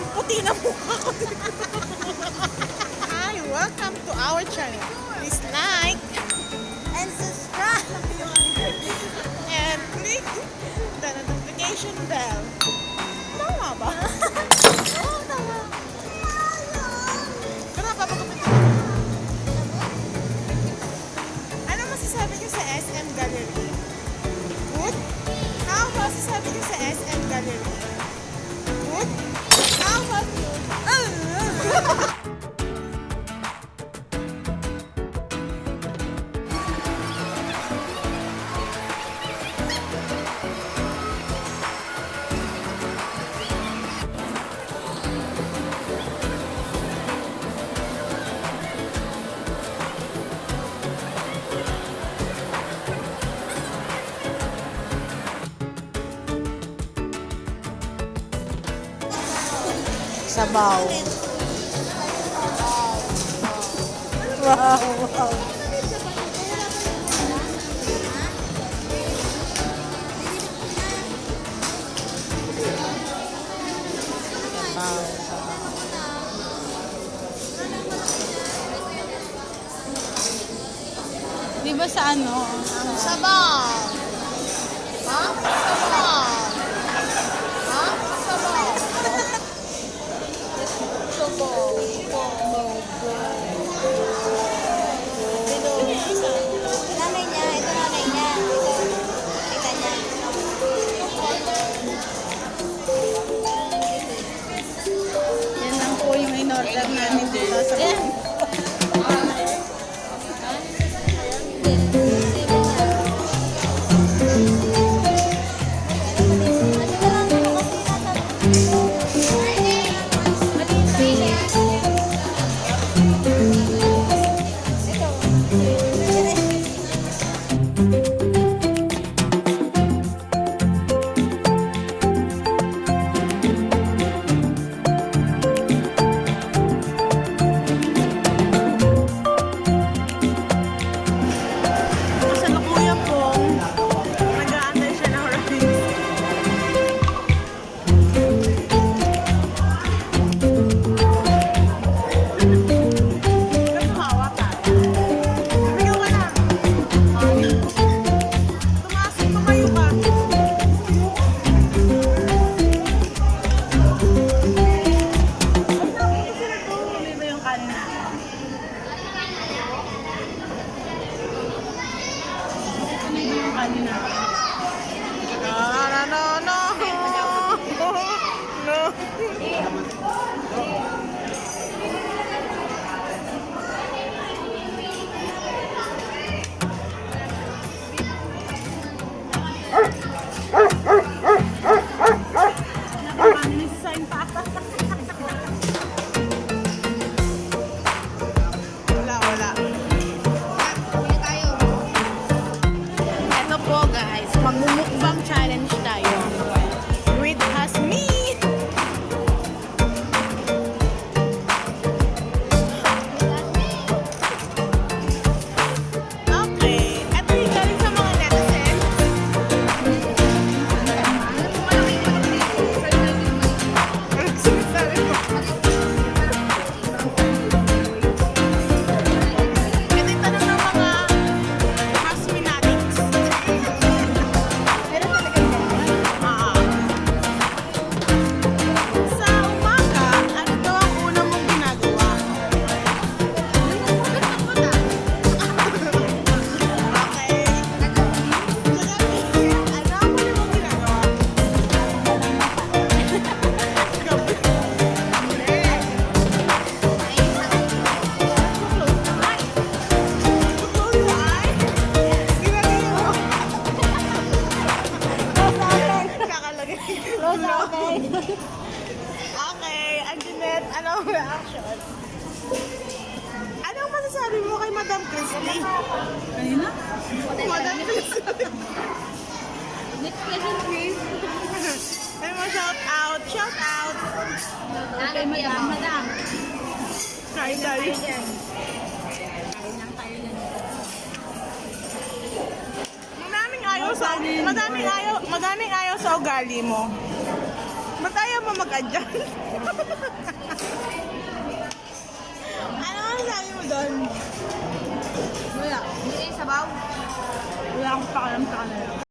puti na mukha ko. Hi, welcome to our channel. Please like and subscribe and click the notification bell. Tama ba? Oo, tama. Pero papagupit ko. Ano masasabi niyo sa SM Gallery? Good? How masasabi niyo sa SM Gallery? Good? How about you? Sabaw. Wow, wow. Di ba sa ano? Sabaw. Ha? Sabaw. Ha? Sabaw. Nanay niya, ito nanay niya. Ito, kita niya. Yan lang po yung in-order namin dito sa Magmumukbang challenge tayo with Hasmi. Okay, eto yung galing sa mga netizen. Sinasabi ko. Ito yung tanong ng mga Hasmi natics. Sa umaga, ano daw ang una mong ginagawa? Okay. Ano ang una mong ginagawa? Gabi. Close your eyes. Ginagawa mo. Kakalagay. Okay, Anjanette, anong reaction? Anong masasabi mo kay Madam Christie? Kanina? Madam Christie. Next question, please. Ay mo, shout out, shout out. Okay, madam. Kain tayo. Kain lang tayo yan. Madaming ayaw sa ugali mo. Ba't ayaw mo mag-adjust? Ano ang sabi mo doon? Wala. Hindi kayo sabaw. Wala akong pakalam sa kanila.